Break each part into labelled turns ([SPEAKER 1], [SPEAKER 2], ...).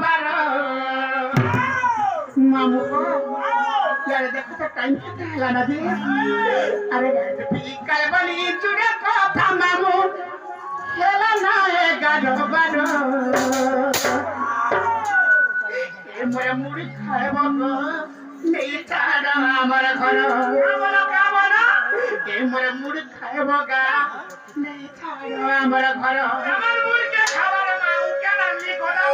[SPEAKER 1] बारो मामू को यार देखो तो टाइम कितना है ना दी अरे बिकाल बनी जुड़े कथा मामू हेला ना है गारो बारो ए मोरे मुड़ी खाए बगो नहीं तारा हमारा घर हमारा क्या बना ए मोरे मुड़ी खाए बगा नहीं तारा हमारा घर हमार मुड़ी के खावारे मामू क्या नामी गोदा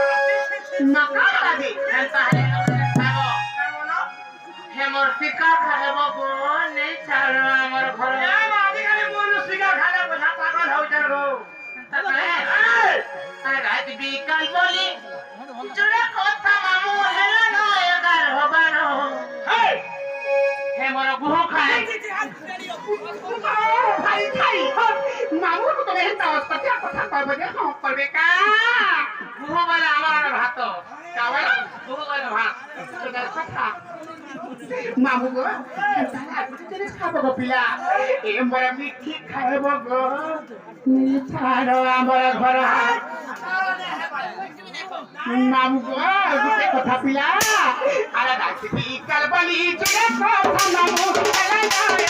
[SPEAKER 1] नका लागी ऐसा है खाओ हे मोर सिका खाए बगो नहीं तारा हमारा घर ए मादी खाली मोर सिका खाले बजा पागल हो जाओ अरे रात बिकाल बोली जुड़े कोथा मामू हेला ना एगार होबारो हे मोर गुह खाए भाई भाई मामू को तो हेता कथा कथा कहबे जे हम करबे का गुह वाला हमारा भात का वाला गुह वाला भात तो कथा मामू गो ताला कुछ खाबो गो पिला ए मोर मिठी खाएबो गो मिठारो हमरा घर मामू गो गुटे कथा पिला आला दासी बिकाल बली जुड़े कथा मामू हेला ना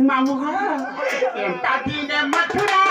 [SPEAKER 1] मामू मथुरा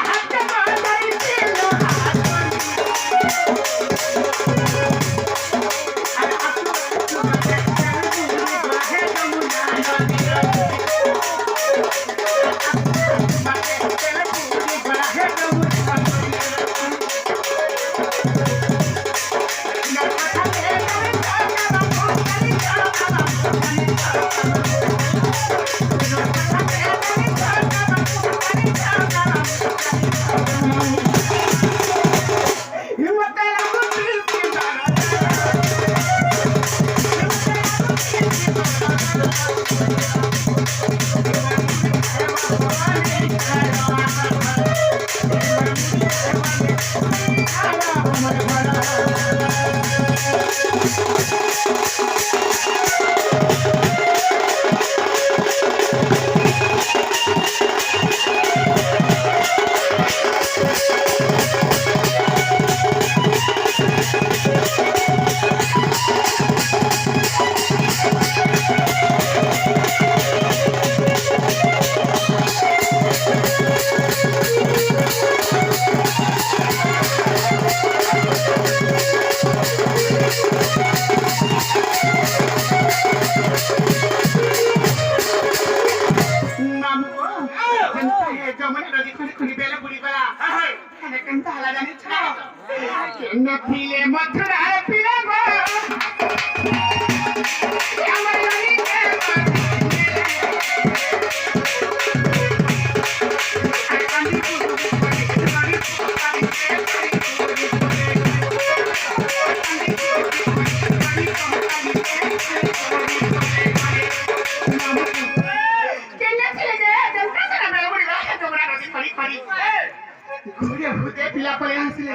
[SPEAKER 1] ঘুরে ভূতে পিলা পড়ে আসলে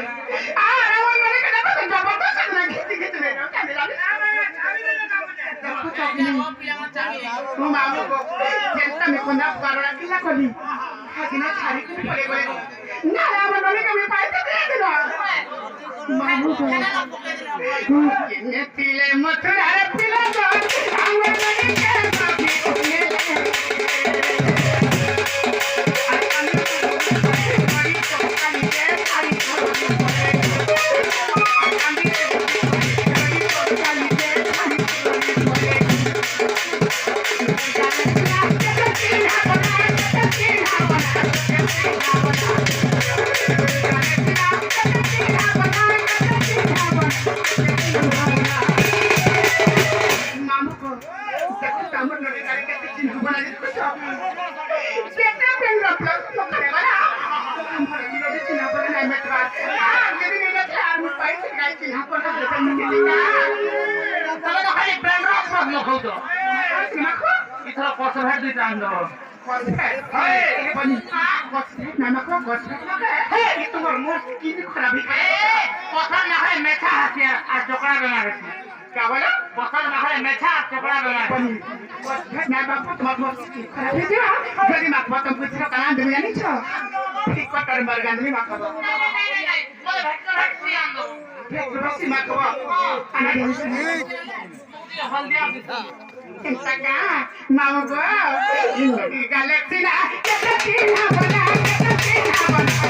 [SPEAKER 1] আর আমার মনে কথা তো জবরদস্ত না খেতে খেতে বেরো কানে লাগে দেখো তো ও মামু যেটা মে কোনা কারণা কিলা কলি হাজিনা ছাড়ি করে পড়ে গলে না আমার মনে কমে পাইতে দিয়ে দিল মামু নে তিলে মথুরার পিলা তো আমার মনে কে পাবি Mama go, galaxy na, galaxy na bana, galaxy na bana,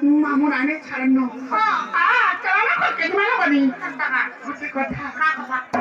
[SPEAKER 1] Mamun ane charan no. Ah, charan aku ke mana bani? Kata, kata.